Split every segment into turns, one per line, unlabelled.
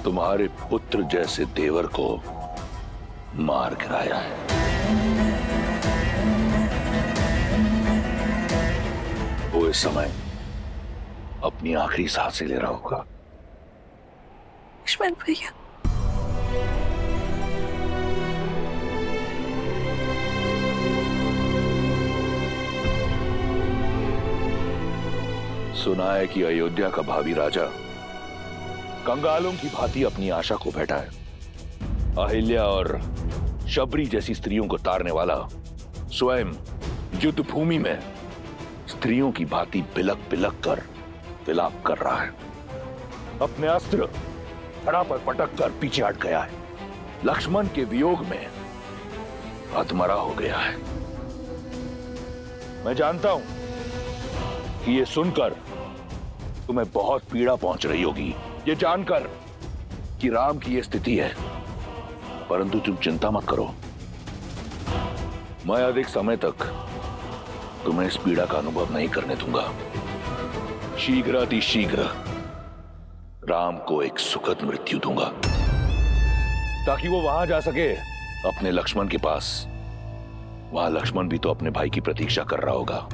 तुम्हारे पुत्र जैसे देवर को मार गिराया है। वो इस समय अपनी आखिरी सांसें ले रहा होगा।
लक्ष्मण भैया,
सुना है कि अयोध्या का भावी राजा कंगालों की भांति अपनी आशा को बैठा है। अहिल्या और शबरी जैसी स्त्रियों को तारने वाला स्वयं युद्ध भूमि में स्त्रियों की भांति बिलक बिलक कर विलाप कर रहा है। अपने अस्त्र धड़ा पर पटक कर पीछे हट गया है। लक्ष्मण के वियोग में हतमरा हो गया है। मैं जानता हूं कि ये सुनकर तुम्हें बहुत पीड़ा पहुंच रही होगी, ये जानकर कि राम की ये स्थिति है, परंतु तुम चिंता मत करो। मैं अधिक समय तक तुम्हें इस पीड़ा का अनुभव नहीं करने दूंगा। शीघ्र अतिशीघ्र राम को एक सुखद मृत्यु दूंगा, ताकि वो वहां जा सके अपने लक्ष्मण के पास। वहां लक्ष्मण भी तो अपने भाई की प्रतीक्षा कर रहा होगा।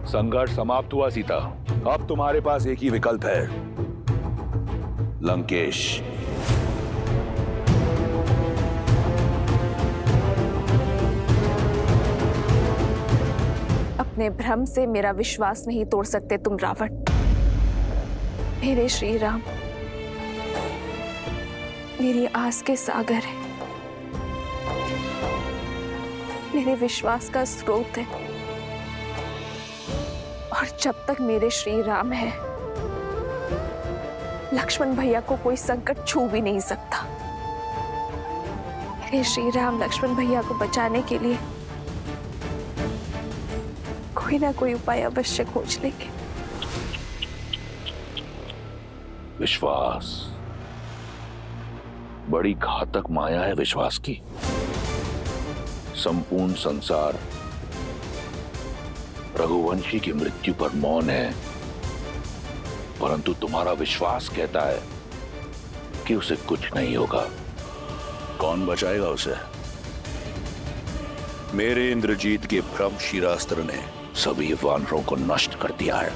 संघर्ष समाप्त हुआ सीता। अब तुम्हारे पास एक ही विकल्प है, लंकेश।
अपने भ्रम से मेरा विश्वास नहीं तोड़ सकते तुम रावण। मेरे श्री राम मेरी आस के सागर है, मेरे विश्वास का स्रोत है, और जब तक मेरे श्री राम है, लक्ष्मण भैया को कोई संकट छू भी नहीं सकता। मेरे श्री राम लक्ष्मण भैया को बचाने के लिए कोई ना कोई उपाय अवश्य खोज लेंगे।
विश्वास बड़ी घातक माया है विश्वास की। संपूर्ण संसार रघुवंशी की मृत्यु पर मौन है, परंतु तुम्हारा विश्वास कहता है कि उसे कुछ नहीं होगा। कौन बचाएगा उसे? मेरे इंद्रजीत के भ्रम शिरास्त्र ने सभी वानरों को नष्ट कर दिया है।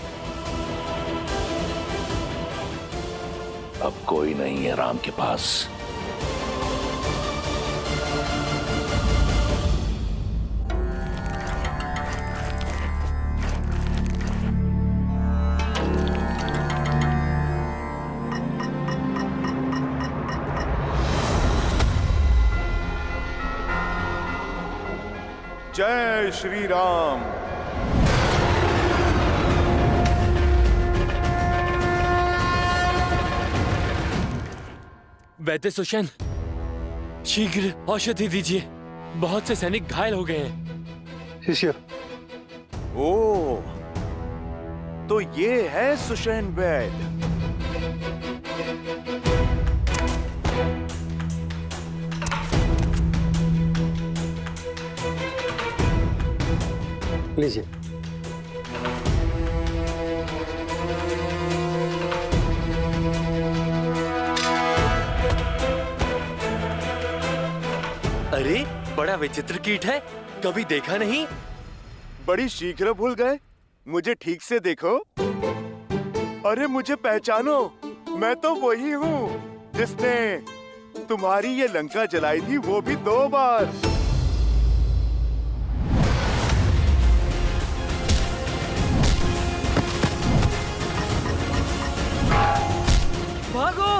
अब कोई नहीं है राम के पास।
जय श्री राम।
वैद्य सुषेण, शीघ्र औषधि दीजिए। बहुत से सैनिक घायल हो गए हैं।
शिष्य।
ओ, तो ये है सुषेण वैद्य।
लीजिए।
अरे, बड़ा विचित्र कीट है, कभी देखा नहीं।
बड़ी शीघ्र भूल गए। मुझे ठीक से देखो। अरे मुझे पहचानो, मैं तो वही हूँ जिसने तुम्हारी ये लंका जलाई थी, वो भी 2 बार।
भागो,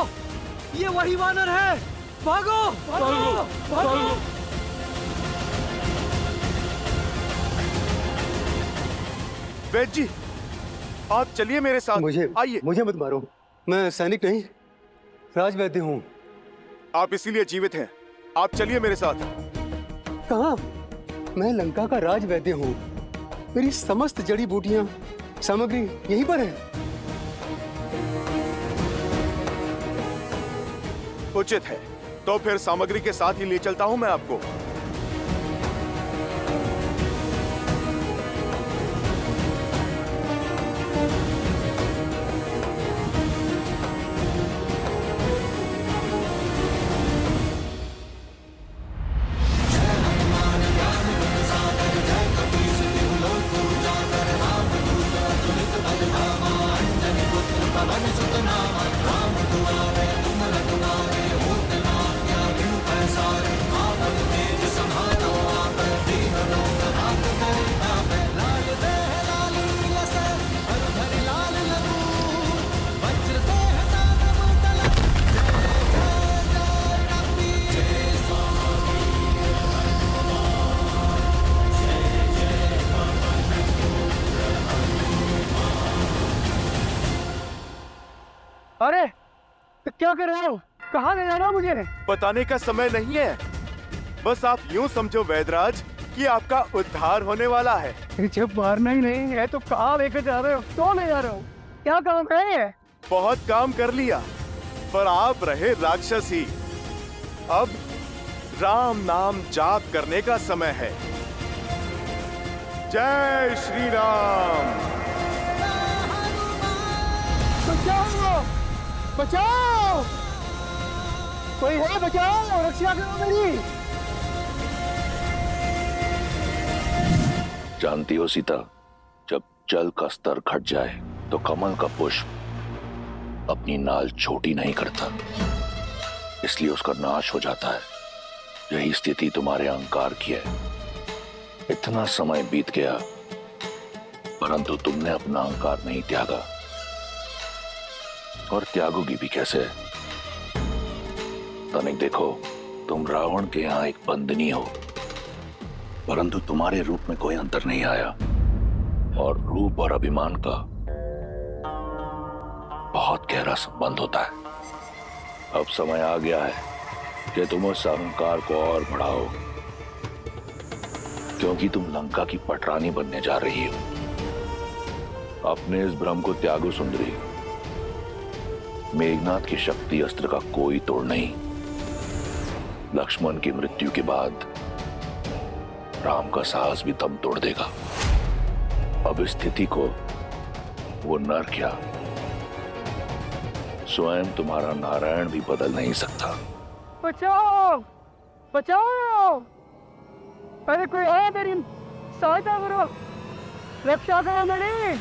ये वही वानर है। भागो, भागो, भागो।
वैद्य जी, आप चलिए मेरे साथ। आइए।
मुझे मत मारो, मैं सैनिक नहीं, राजवैद्य हूँ।
आप इसीलिए जीवित हैं। आप चलिए मेरे साथ।
कहाँ? मैं लंका का राजवैद्य हूँ। मेरी समस्त जड़ी बूटियां सामग्री यहीं पर है।
उचित है, तो फिर सामग्री के साथ ही ले चलता हूं मैं आपको।
क्या कर रहे हो? कहाँ ले जा रहे हो मुझे?
बताने का समय नहीं है, बस आप यूं समझो वैदराज कि आपका उद्धार होने वाला है।
जब मारना ही नहीं है तो कहाँ लेकर जा रहे हो? क्यों ले जा रहे हो? क्या काम है?
बहुत काम कर लिया, पर आप रहे राक्षस ही। अब राम नाम जाप करने का समय है। जय श्री राम।
बचाओ! बचाओ! कोई है? बचाओ! रक्षा करो मेरी!
जानती हो सीता, जब जल का स्तर घट जाए तो कमल का पुष्प अपनी नाल छोटी नहीं करता, इसलिए उसका नाश हो जाता है। यही स्थिति तुम्हारे अहंकार की है। इतना समय बीत गया परंतु तुमने अपना अहंकार नहीं त्यागा, और त्यागोगी भी कैसे? तनिक देखो, तुम रावण के यहां एक बंदनी हो, परंतु तुम्हारे रूप में कोई अंतर नहीं आया, और रूप और अभिमान का बहुत गहरा संबंध होता है। अब समय आ गया है कि तुम उस अहंकार को और बढ़ाओ, क्योंकि तुम लंका की पटरानी बनने जा रही हो। अपने इस भ्रम को त्यागो सुंदरी। मेघनाथ की शक्ति अस्त्र का कोई तोड़ नहीं। लक्ष्मण की मृत्यु के बाद राम का साहस भी दम तोड़ देगा। अब इस स्थिति को वो नर क्या, स्वयं तुम्हारा नारायण भी बदल नहीं सकता।
बचाओ! बचाओ! अरे कोई है? मेरी सहायता करो, रक्षा करो मेरी!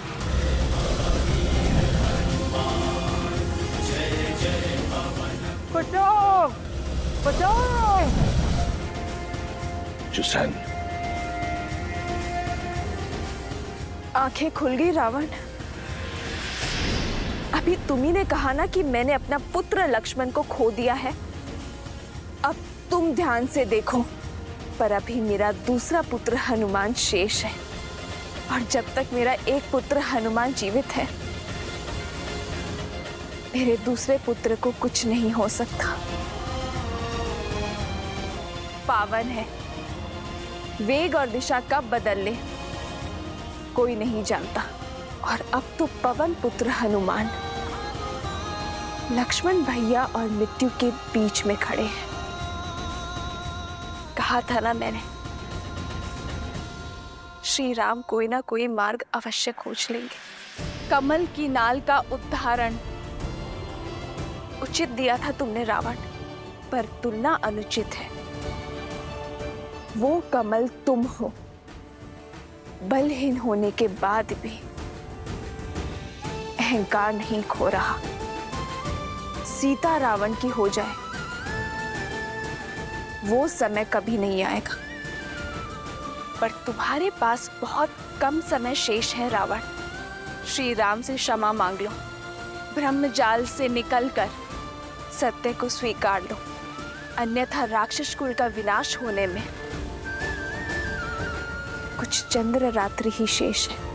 बचाओ! बचाओ!
जुसेन,
आंखें खुल गई रावण। अभी तुम्ही ने कहा ना कि मैंने अपना पुत्र लक्ष्मण को खो दिया है। अब तुम ध्यान से देखो, पर अभी मेरा दूसरा पुत्र हनुमान शेष है, और जब तक मेरा एक पुत्र हनुमान जीवित है, मेरे दूसरे पुत्र को कुछ नहीं हो सकता। पावन है, वेग और दिशा कब बदल ले कोई नहीं जानता, और अब तो पवन पुत्र हनुमान लक्ष्मण भैया और मृत्यु के बीच में खड़े हैं। कहा था ना मैंने, श्री राम कोई ना कोई मार्ग अवश्य खोज लेंगे। कमल की नाल का उद्धारण उचित दिया था तुमने रावण, पर तुलना अनुचित है। वो कमल तुम हो, बलहीन होने के बाद भी अहंकार नहीं खो रहा। सीता रावण की हो जाए, वो समय कभी नहीं आएगा, पर तुम्हारे पास बहुत कम समय शेष है रावण। श्री राम से क्षमा मांग लो, ब्रह्मजाल से निकलकर सत्य को स्वीकार लो, अन्यथा राक्षस कुल का विनाश होने में कुछ चंद्र रात्रि ही शेष है।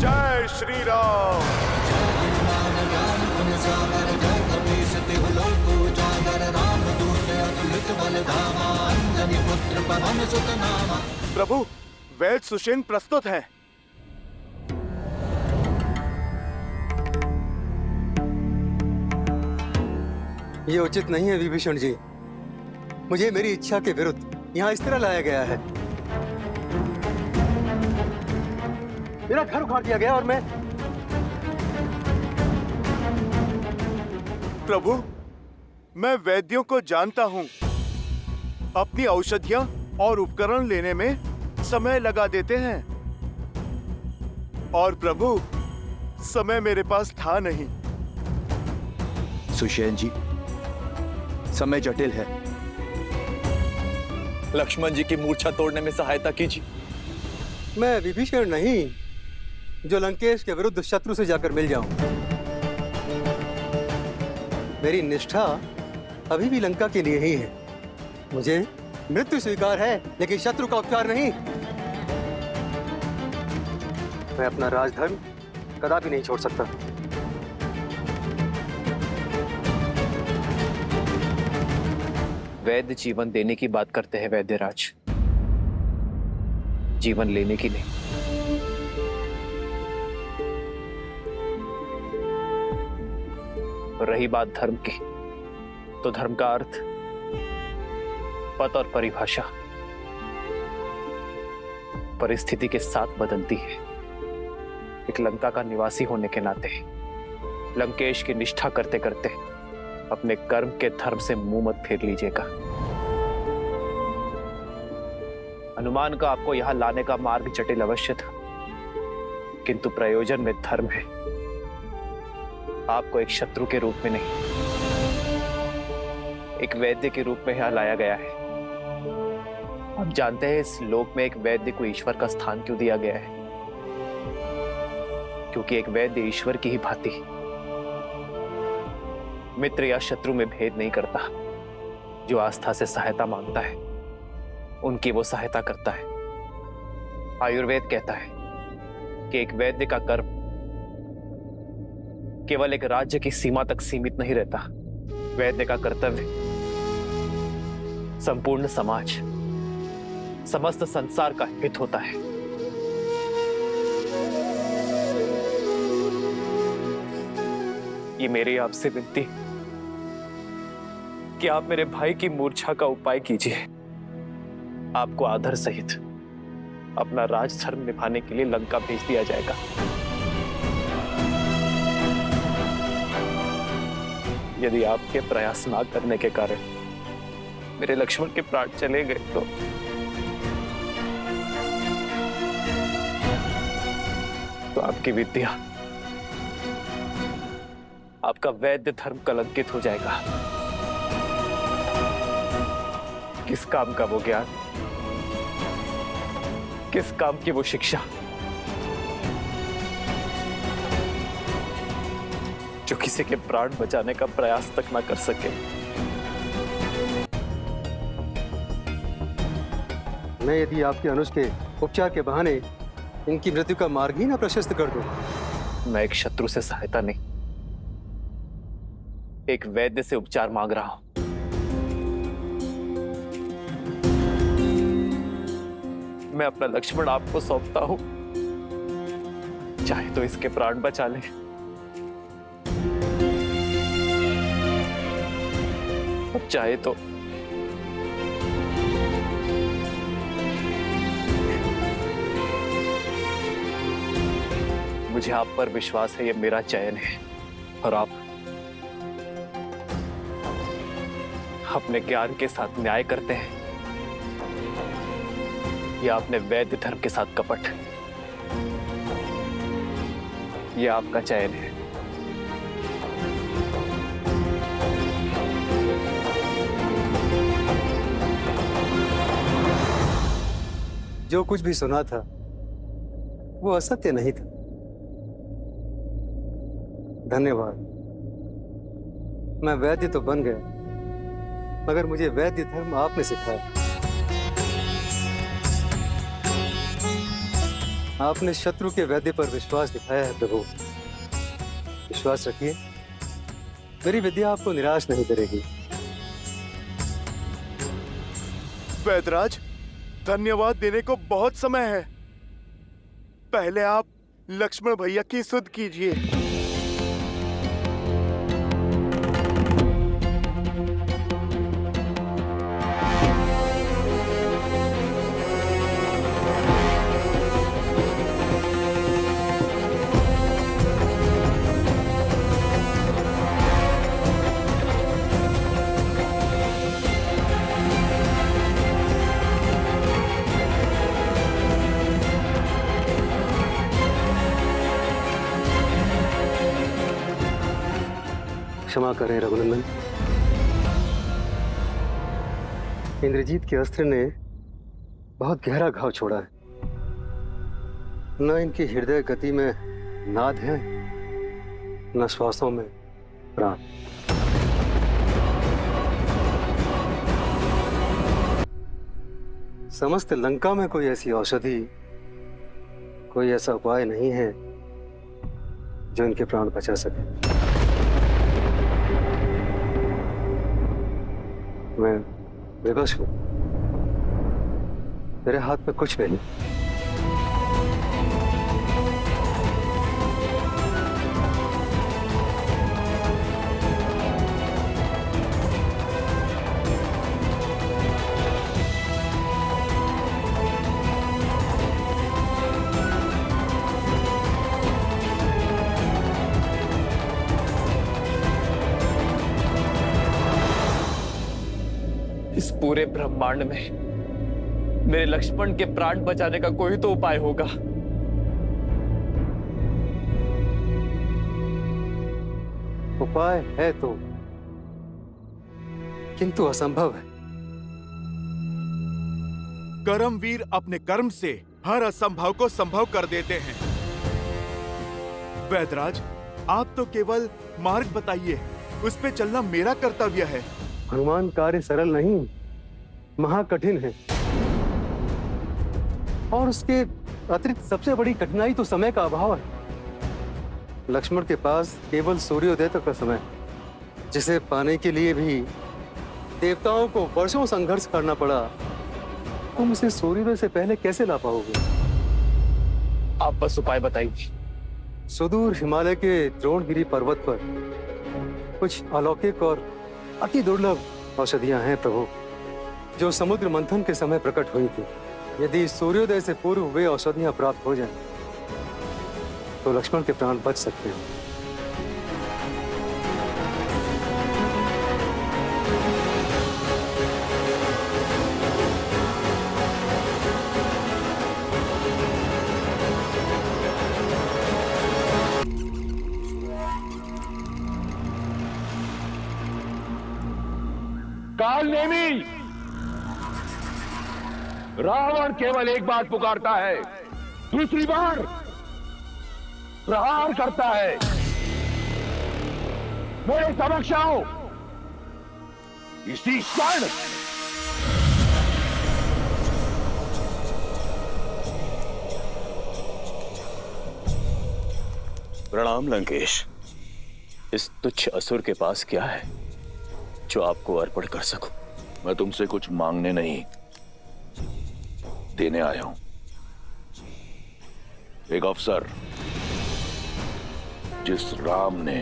जय श्री राम। प्रभु, वैद सुषेण प्रस्तुत है।
ये उचित नहीं है विभीषण जी। मुझे मेरी इच्छा के विरुद्ध यहाँ इस तरह लाया गया है। मेरा घर उखाड़ दिया गया और मैं
प्रभु, मैं वैद्यों को जानता हूँ। अपनी औषधियाँ और उपकरण लेने में समय लगा देते हैं। और प्रभु, समय मेरे पास था नहीं।
सुषेण जी, समय जटिल है। लक्ष्मण जी की मूर्छा तोड़ने में सहायता कीजिए।
मैं विभीषण नहीं जो लंकेश के विरुद्ध शत्रु से जाकर मिल जाऊं। मेरी निष्ठा अभी भी लंका के लिए ही है। मुझे मृत्यु स्वीकार है, लेकिन शत्रु का उपचार नहीं। मैं अपना राजधर्म कदापि नहीं छोड़ सकता।
वैद्य जीवन देने की बात करते हैं वैद्यराज, जीवन लेने की नहीं। रही बात धर्म की, तो धर्म का अर्थ, पद और परिभाषा परिस्थिति के साथ बदलती है। एक लंका का निवासी होने के नाते लंकेश की निष्ठा करते करते अपने कर्म के धर्म से मुंह मत फेर लीजिएगा। अनुमान का आपको यहां लाने का मार्ग जटिल अवश्य था, किंतु प्रयोजन में धर्म है। आपको एक शत्रु के रूप में नहीं, एक वैद्य के रूप में यहां लाया गया है। आप जानते हैं इस लोक में एक वैद्य को ईश्वर का स्थान क्यों दिया गया है? क्योंकि एक वैद्य ईश्वर की ही भांति मित्र या शत्रु में भेद नहीं करता। जो आस्था से सहायता मांगता है, उनकी वो सहायता करता है। आयुर्वेद कहता है कि एक वैद्य का कर्म केवल एक राज्य की सीमा तक सीमित नहीं रहता। वैद्य का कर्तव्य संपूर्ण समाज, समस्त संसार का हित होता है। ये मेरी आपसे विनती कि आप मेरे भाई की मूर्छा का उपाय कीजिए। आपको आदर सहित अपना राजधर्म निभाने के लिए लंका भेज दिया जाएगा। यदि आपके प्रयास ना करने के कारण मेरे लक्ष्मण के प्राण चले गए तो आपकी विद्या, आपका वैद्य धर्म कलंकित हो जाएगा। किस काम का वो ज्ञान, किस काम की वो शिक्षा जो किसी के प्राण बचाने का प्रयास तक ना कर सके।
मैं यदि आपके अनुज के उपचार के बहाने इनकी मृत्यु का मार्ग ही ना प्रशस्त कर दूं।
मैं एक शत्रु से सहायता नहीं, एक वैद्य से उपचार मांग रहा हूं। मैं अपना लक्ष्मण आपको सौंपता हूं, चाहे तो इसके प्राण बचा ले, अब चाहे तो मुझे आप पर विश्वास है, ये मेरा चयन है और आप अपने ज्ञान के साथ न्याय करते हैं या अपने वैद्य धर्म के साथ कपट। ये आपका चयन है।
जो कुछ भी सुना था वो असत्य नहीं था। धन्यवाद। मैं वैद्य तो बन गया, मगर मुझे वैद्य धर्म आपने सिखाया। आपने शत्रु के वैद्य पर विश्वास दिखाया है प्रभु। विश्वास रखिए, मेरी विद्या आपको निराश नहीं करेगी।
वैदराज, धन्यवाद देने को बहुत समय है। पहले आप लक्ष्मण भैया की सुध कीजिए।
क्षमा करें रघुनंदन। इंद्रजीत के अस्त्र ने बहुत गहरा घाव छोड़ा है। न इनकी हृदय गति में नाद है, न श्वासों में प्राण। समस्त लंका में कोई ऐसी औषधि, कोई ऐसा उपाय नहीं है जो इनके प्राण बचा सके। मैं विवश हूं, मेरे हाथ में कुछ नहीं।
इस पूरे ब्रह्मांड में मेरे लक्ष्मण के प्राण बचाने का कोई तो उपाय होगा।
उपाय है तो, किंतु असंभव है।
कर्मवीर अपने कर्म से हर असंभव को संभव कर देते हैं। वैदराज, आप तो केवल मार्ग बताइए, उस पे चलना मेरा कर्तव्य है।
हनुमान, कार्य सरल नहीं, महाकठिन है। और उसके अतिरिक्त सबसे बड़ी कठिनाई तो समय का अभाव है। लक्ष्मण के पास केवल सूर्योदय तक का समय, जिसे पाने के लिए भी देवताओं को वर्षों संघर्ष करना पड़ा। तुम उसे सूर्योदय से पहले कैसे ला पाओगे?
आप बस उपाय बताइए।
सुदूर हिमालय के द्रोणगिरी पर्वत पर कुछ अलौकिक और अति दुर्लभ औषधियां हैं प्रभु, जो समुद्र मंथन के समय प्रकट हुई थी। यदि सूर्योदय से पूर्व वे औषधियां प्राप्त हो जाएं, तो लक्ष्मण के प्राण बच सकते हैं।
काल नेमी, रावण केवल एक बात पुकारता है, दूसरी बार प्रहार करता है। मेरे समक्ष आओ इसी क्षण।
प्रणाम लंकेश। इस तुच्छ असुर के पास क्या है जो आपको अर्पण कर सकूं?
मैं तुमसे कुछ मांगने नहीं, देने आया हूं। एक अवसर जिस राम ने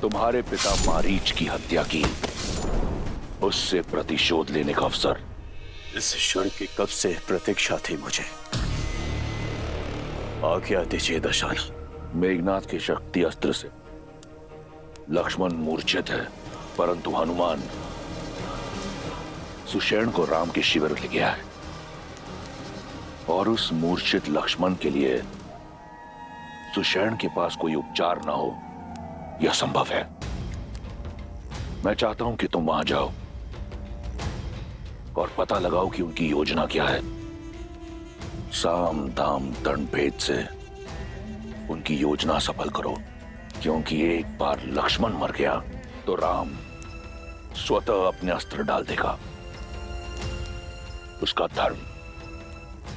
तुम्हारे पिता मारीच की हत्या की, उससे प्रतिशोध लेने का अवसर।
इस क्षण की कब से प्रतीक्षा थी मुझे। आज्ञा दीजिए दशानन।
मेघनाथ के शक्ति अस्त्र से लक्ष्मण मूर्छित है, परंतु हनुमान सुषेण को राम के शिविर ले गया है, और उस मूर्छित लक्ष्मण के लिए सुषेण के पास कोई उपचार ना हो, यह संभव है। मैं चाहता हूं कि तुम वहां जाओ और पता लगाओ कि उनकी योजना क्या है। साम दाम दंड भेद से उनकी योजना सफल करो, क्योंकि एक बार लक्ष्मण मर गया तो राम स्वतः अपने अस्त्र डाल देगा। उसका धर्म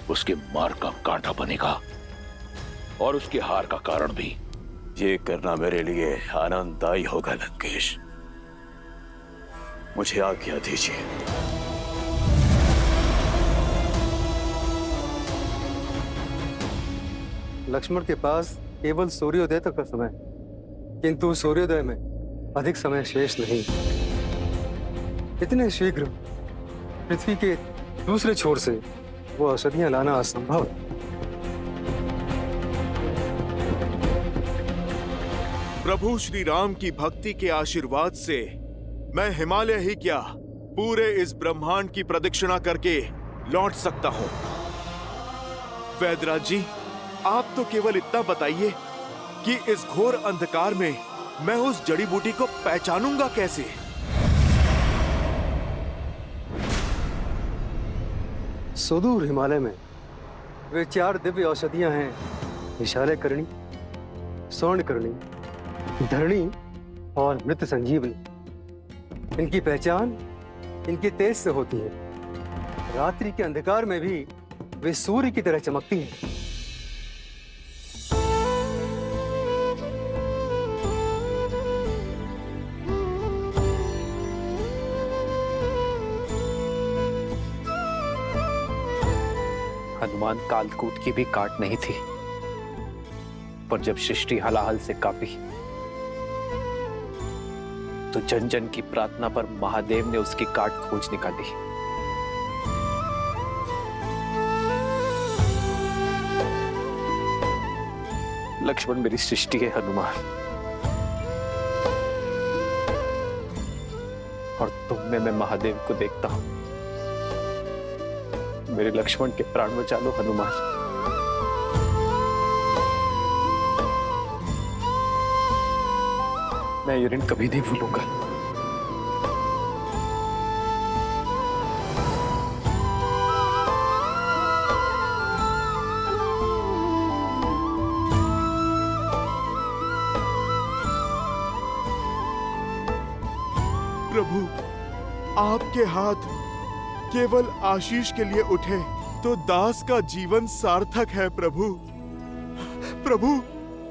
उसके मार्ग का कांटा बनेगा और उसके हार का कारण भी।
ये करना मेरे लिए आनंददायी होगा लंकेश। मुझे आज्ञा दीजिए।
लक्ष्मण के पास केवल सूर्योदय तक का समय, किंतु सूर्योदय में अधिक समय शेष नहीं। इतने शीघ्र पृथ्वी के दूसरे छोर से वो औषधियां लाना असंभव है।
प्रभु श्री राम की भक्ति के आशीर्वाद से मैं हिमालय ही क्या, पूरे इस ब्रह्मांड की प्रदक्षिणा करके लौट सकता हूं। वैदराज जी, आप तो केवल इतना बताइए कि इस घोर अंधकार में मैं उस जड़ी बूटी को पहचानूंगा कैसे?
सुदूर हिमालय में वे 4 दिव्य औषधियां हैं, विशाले करणी, स्वर्ण करणी, धरणी और मृत संजीवनी। इनकी पहचान इनके तेज से होती है। रात्रि के अंधकार में भी वे सूर्य की तरह चमकती हैं।
हनुमान कालकूट की भी काट नहीं थी, पर जब सृष्टि हलाहल से कांपी तो जन जन की प्रार्थना पर महादेव ने उसकी काट खोज निकाली। लक्ष्मण मेरी सृष्टि है हनुमान, और तुम में मैं महादेव को देखता हूं। मेरे लक्ष्मण के प्राण बचा लो हनुमान। मैं ये ऋण कभी नहीं भूलूंगा।
प्रभु, आपके हाथ केवल आशीष के लिए उठे तो दास का जीवन सार्थक है। प्रभु, प्रभु,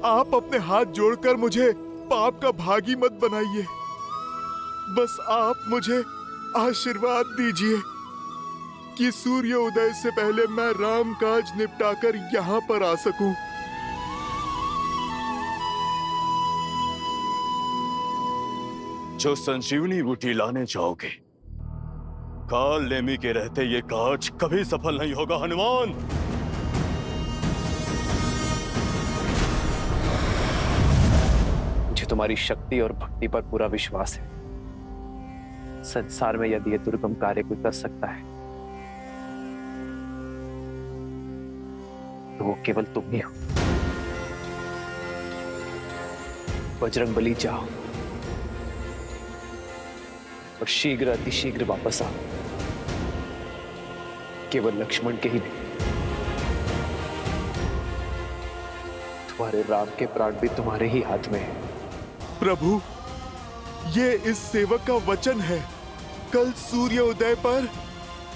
आप अपने हाथ जोड़कर मुझे पाप का भागी मत बनाइए। बस आप मुझे आशीर्वाद दीजिए कि सूर्य उदय से पहले मैं राम काज निपटाकर यहाँ पर आ सकूं।
जो संजीवनी बूटी लाने जाओगे, काल नेमी के रहते ये काज कभी सफल नहीं होगा हनुमान।
मुझे तुम्हारी शक्ति और भक्ति पर पूरा विश्वास है। संसार में यदि ये दुर्गम कार्य कोई कर सकता है तो वो केवल तुम ही हो। बजरंगबली जाओ और शीघ्र अतिशीघ्र वापस आओ। केवल लक्ष्मण के ही नहीं, तुम्हारे राम के प्राण भी तुम्हारे ही हाथ में है।
प्रभु, ये इस सेवक का वचन है। कल सूर्य उदय पर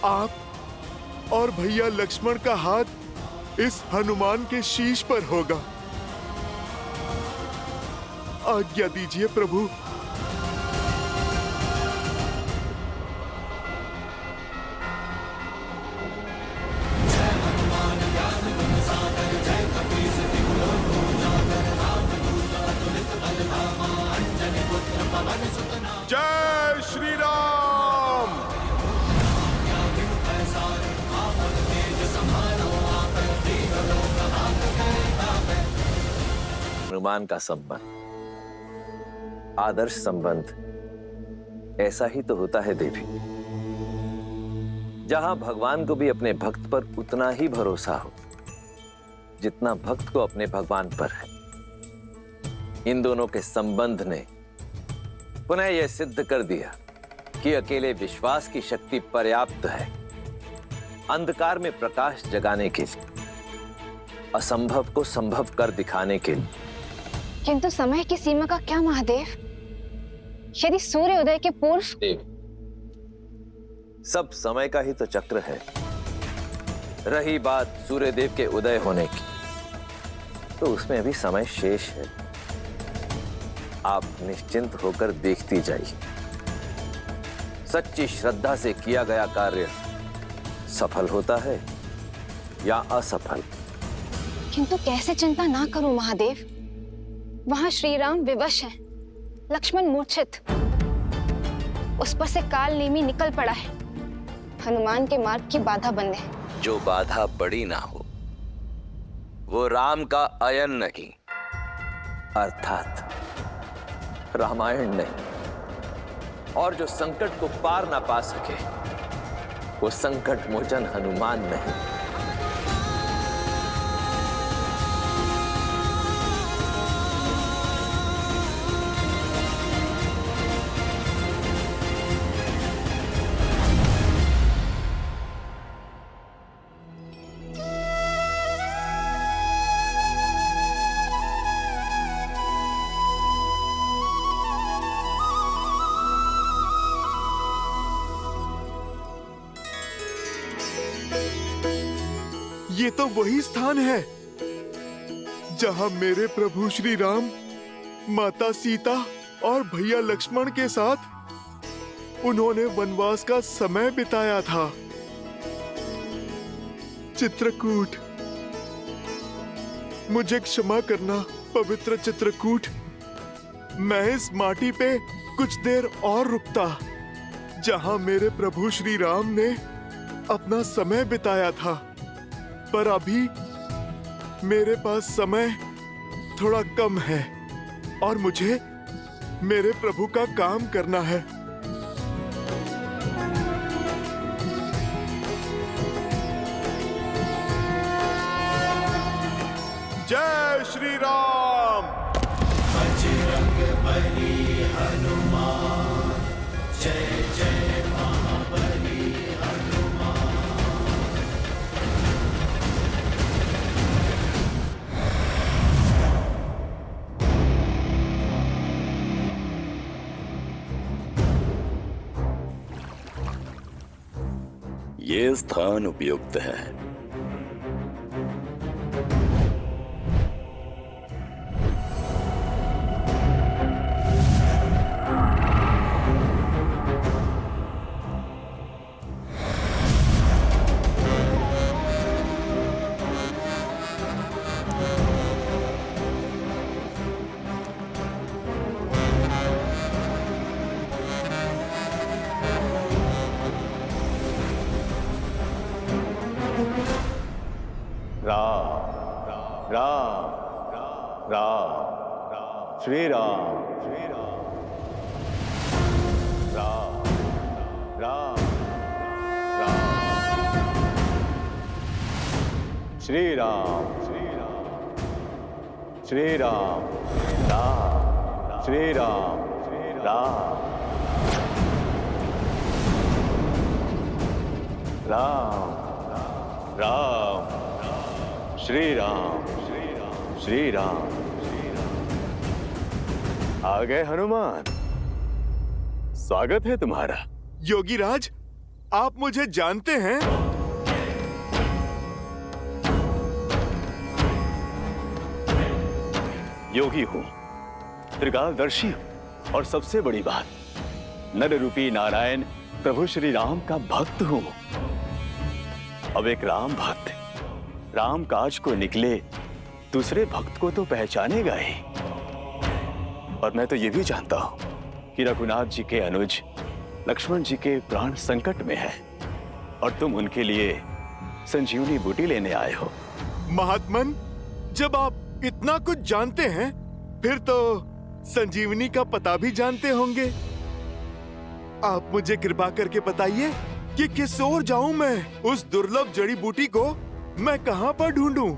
आप और भैया लक्ष्मण का हाथ इस हनुमान के शीश पर होगा। आज्ञा दीजिए प्रभु। जय श्री राम।
हनुमान का संबंध आदर्श संबंध ऐसा ही तो होता है देवी, जहां भगवान को भी अपने भक्त पर उतना ही भरोसा हो जितना भक्त को अपने भगवान पर है। इन दोनों के संबंध ने पुनः यह सिद्ध कर दिया कि अकेले विश्वास की शक्ति पर्याप्त है अंधकार में प्रकाश जगाने के लिए, असंभव को संभव कर दिखाने के लिए।
किंतु समय की सीमा का क्या महादेव? यदि सूर्य उदय के पूर्व
सब समय का ही तो चक्र है। रही बात सूर्यदेव के उदय होने की, तो उसमें अभी समय शेष है। आप निश्चिंत होकर देखती जाइए। सच्ची श्रद्धा से किया गया कार्य सफल होता है या असफल।
किंतु कैसे चिंता ना करूं महादेव? वहां श्री राम विवश है, लक्ष्मण मूर्छित, उस पर से काल नेमी निकल पड़ा है। हनुमान के मार्ग की बाधा बंद है।
जो बाधा बड़ी ना हो वो राम का अयन नहीं, अर्थात रामायण नहीं। और जो संकट को पार ना पा सके वो संकट मोचन हनुमान नहीं।
ये तो वही स्थान है जहां मेरे प्रभु श्री राम माता सीता और भैया लक्ष्मण के साथ उन्होंने वनवास का समय बिताया था। चित्रकूट, मुझे क्षमा करना पवित्र चित्रकूट। मैं इस माटी पे कुछ देर और रुकता जहां मेरे प्रभु श्री राम ने अपना समय बिताया था, पर अभी मेरे पास समय थोड़ा कम है और मुझे मेरे प्रभु का काम करना है। जय श्री राम।
बजरंग बली हनुमान, जय जय महाबली हनुमान।
ये स्थान उपयुक्त है। श्री राम, श्री राम, राम, राम, राम, श्री राम, श्री राम, श्री राम, राम, श्री राम, राम, राम, राम, श्री राम, श्री राम। आ गए हनुमान, स्वागत है तुम्हारा।
योगी राज, आप मुझे जानते हैं?
योगी हूं, त्रिकालदर्शी हूं और सबसे बड़ी बात, नर रूपी नारायण प्रभु श्री राम का भक्त हूं। अब एक राम भक्त राम काज को निकले, दूसरे भक्त को तो पहचानेगा ही। और मैं तो ये भी जानता हूं कि रघुनाथ जी के अनुज लक्ष्मण जी के प्राण संकट में है और तुम उनके लिए संजीवनी बूटी लेने आए हो।
महात्मन, जब आप इतना कुछ जानते हैं, फिर तो संजीवनी का पता भी जानते होंगे। आप मुझे कृपा करके बताइए कि किस ओर जाऊं मैं? उस दुर्लभ जड़ी बूटी को मैं कहां पर ढूंढूं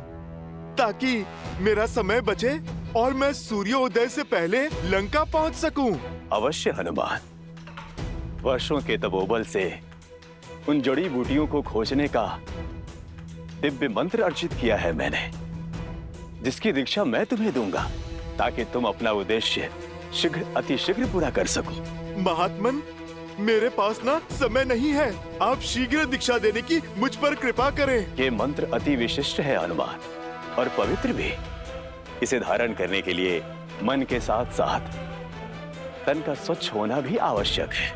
ताकि मेरा समय बचे और मैं सूर्योदय से पहले लंका पहुंच सकूं?
अवश्य हनुमान, वर्षों के तपोबल से उन जड़ी बूटियों को खोजने का दिव्य मंत्र अर्जित किया है मैंने, जिसकी दीक्षा मैं तुम्हें दूंगा ताकि तुम अपना उद्देश्य शीघ्र अतिशीघ्र पूरा कर सको।
महात्मन, मेरे पास ना समय नहीं है, आप शीघ्र दीक्षा देने की मुझ पर कृपा करें।
ये मंत्र अति विशिष्ट है हनुमान, और पवित्र भी। इसे धारण करने के लिए मन के साथ साथ तन का स्वच्छ होना भी आवश्यक है,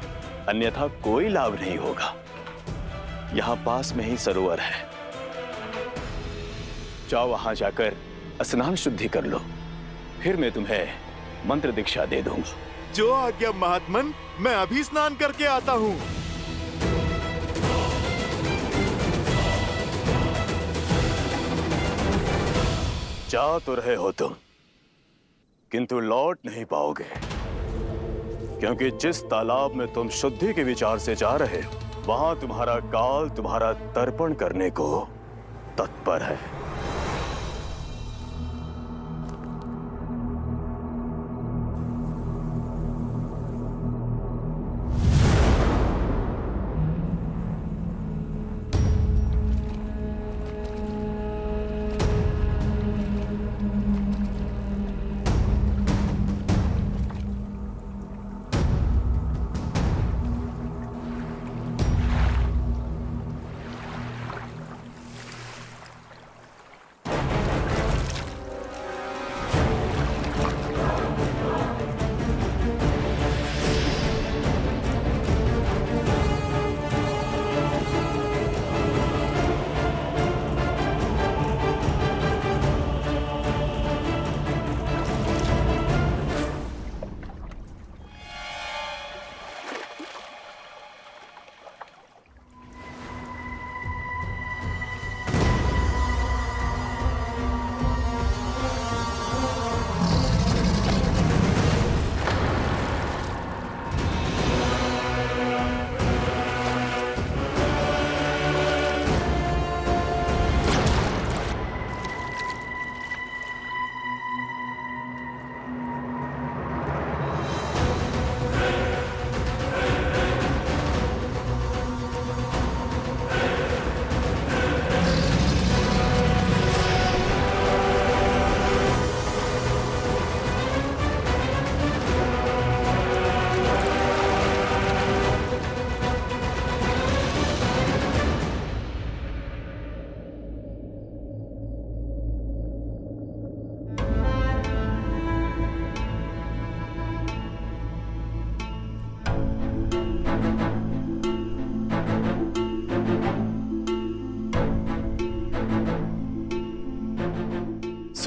अन्यथा कोई लाभ नहीं होगा। यहाँ पास में ही सरोवर है, जाओ वहां जाकर स्नान शुद्धि कर लो, फिर मैं तुम्हें मंत्र दीक्षा दे दूंगा।
जो आज्ञा महात्मन, मैं अभी स्नान करके आता हूँ।
जा तो रहे हो तुम, किंतु लौट नहीं पाओगे, क्योंकि जिस तालाब में तुम शुद्धि के विचार से जा रहे हो, वहां तुम्हारा काल तुम्हारा तर्पण करने को तत्पर है।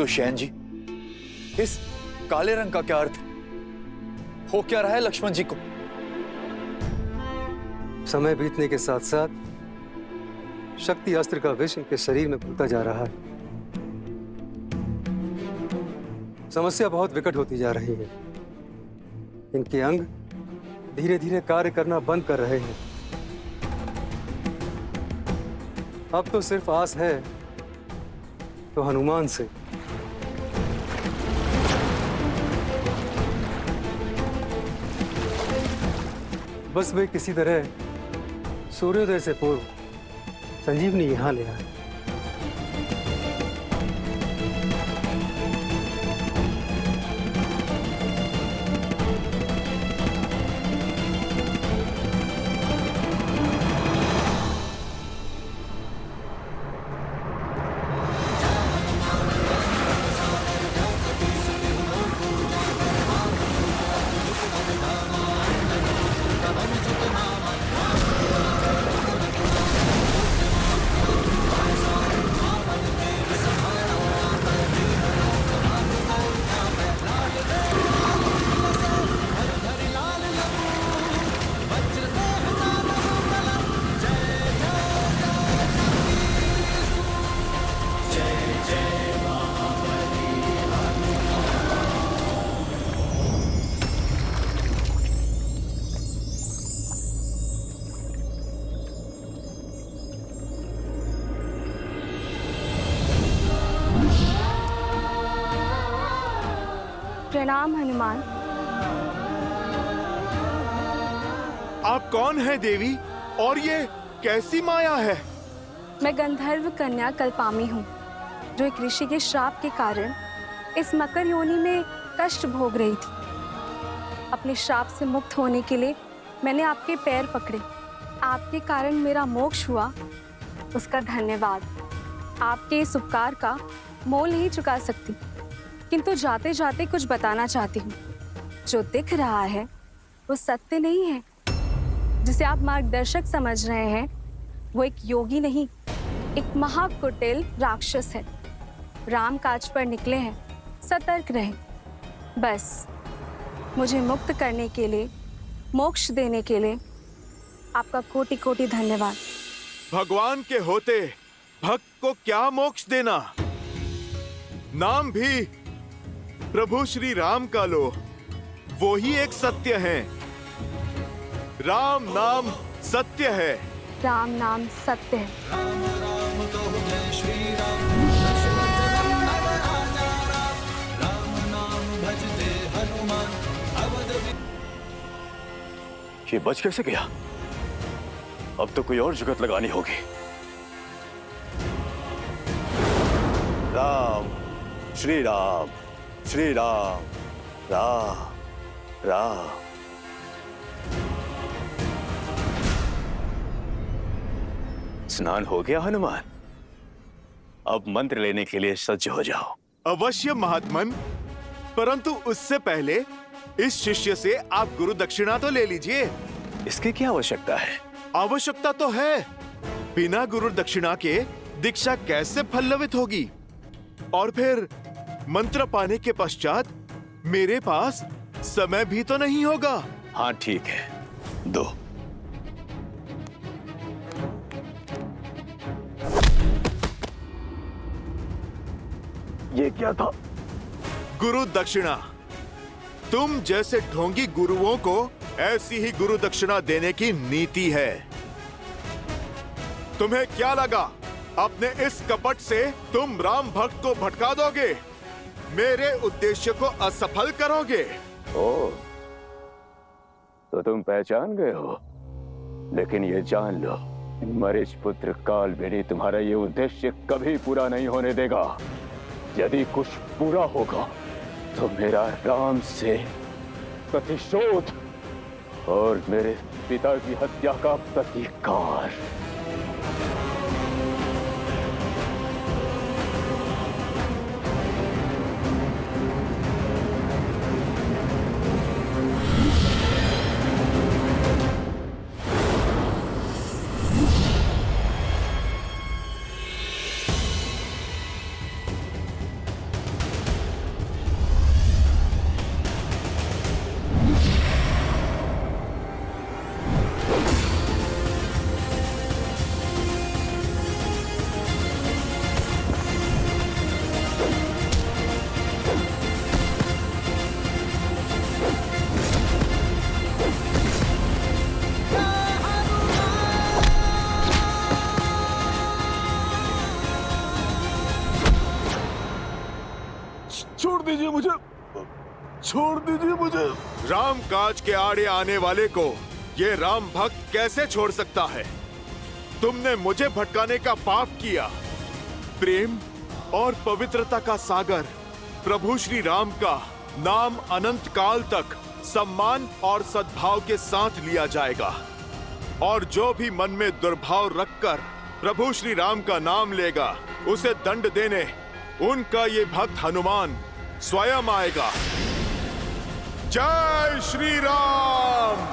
सुशैन जी, इस काले रंग का क्या अर्थ हो क्या रहा है लक्ष्मण जी को?
समय बीतने के साथ साथ शक्ति अस्त्र का विष इनके शरीर में घुलता जा रहा है। समस्या बहुत विकट होती जा रही है। इनके अंग धीरे धीरे कार्य करना बंद कर रहे हैं। अब तो सिर्फ आस है तो हनुमान से। बस वे किसी तरह सूर्योदय से पूर्व संजीवनी यहां ले आए।
प्रणाम हनुमान।
आप कौन हैं देवी, और ये कैसी माया है?
मैं गंधर्व कन्या कल्पामी हूँ, जो एक ऋषि के श्राप के कारण इस मकर योनि में कष्ट भोग रही थी। अपने श्राप से मुक्त होने के लिए मैंने आपके पैर पकड़े। आपके कारण मेरा मोक्ष हुआ, उसका धन्यवाद। आपके इस उपकार का मोल नहीं चुका सकती, किंतु जाते जाते कुछ बताना चाहती हूँ। जो दिख रहा है वो सत्य नहीं है। जिसे आप मार्गदर्शक समझ रहे हैं वो एक योगी नहीं, एक महाकुटिल राक्षस है। राम काज पर निकले हैं, सतर्क रहें। बस मुझे मुक्त करने के लिए, मोक्ष देने के लिए आपका कोटि कोटि धन्यवाद।
भगवान के होते भक्त को क्या मोक्ष देना? नाम भी प्रभु श्री राम का लो, वो ही एक सत्य है। राम नाम सत्य है।
राम नाम सत्य है।
राम राम कहो जय श्री राम, राम नाम भजते हनुमान अवध।
ये बच कैसे गया? अब तो कोई और जुगत लगानी होगी। राम श्री राम, श्री राम, राम राम। स्नान हो गया हनुमान? अब मंत्र लेने के लिए सज्ज हो जाओ।
अवश्य महात्मन, परंतु उससे पहले इस शिष्य से आप गुरु दक्षिणा तो ले लीजिए।
इसकी क्या आवश्यकता है?
आवश्यकता तो है। बिना गुरु दक्षिणा के दीक्षा कैसे फलवित होगी? और फिर मंत्र पाने के पश्चात मेरे पास समय भी तो नहीं होगा।
हाँ ठीक है, दो। ये क्या था?
गुरु दक्षिणा। तुम जैसे ढोंगी गुरुओं को ऐसी ही गुरु दक्षिणा देने की नीति है। तुम्हें क्या लगा अपने इस कपट से तुम राम भक्त को भटका दोगे, मेरे उद्देश्य को असफल करोगे?
ओ, तो तुम पहचान गए हो। लेकिन ये जान लो, मरीच पुत्र कालबेनी तुम्हारा ये उद्देश्य कभी पूरा नहीं होने देगा। यदि कुछ पूरा होगा तो मेरा राम से प्रतिशोध और मेरे पिता की हत्या का प्रतिकार।
छोड़ दीजिए मुझे, छोड़ दीजिए मुझे।
राम काज के आड़े आने वाले को ये राम भक्त कैसे छोड़ सकता है? तुमने मुझे भटकाने का पाप किया। प्रेम और पवित्रता का सागर प्रभु श्री राम का नाम अनंत काल तक सम्मान और सद्भाव के साथ लिया जाएगा, और जो भी मन में दुर्भाव रखकर प्रभु श्री राम का नाम लेगा उसे दंड देने उनका ये भक्त हनुमान स्वयं आएगा। जय श्री राम।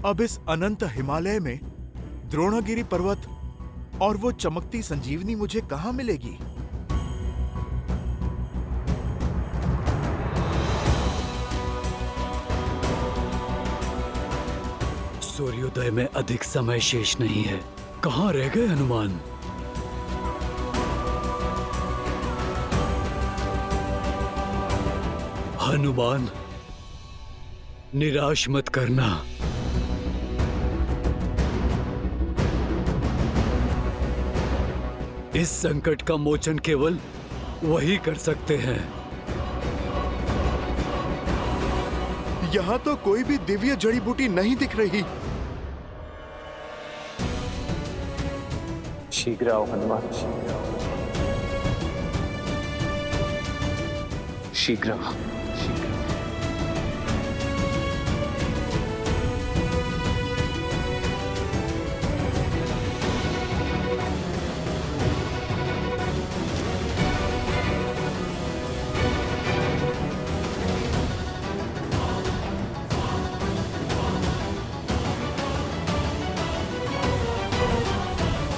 अब इस अनंत हिमालय में द्रोणगिरी पर्वत और वो चमकती संजीवनी मुझे कहां मिलेगी?
सूर्योदय में अधिक समय शेष नहीं है। कहां रह गए हनुमान? हनुमान, निराश मत करना। इस संकट का मोचन केवल वही कर सकते हैं।
यहां तो कोई भी दिव्य जड़ी बूटी नहीं दिख रही।
शीघ्र आओ हनुमान, शीघ्र आओ, शीघ्र।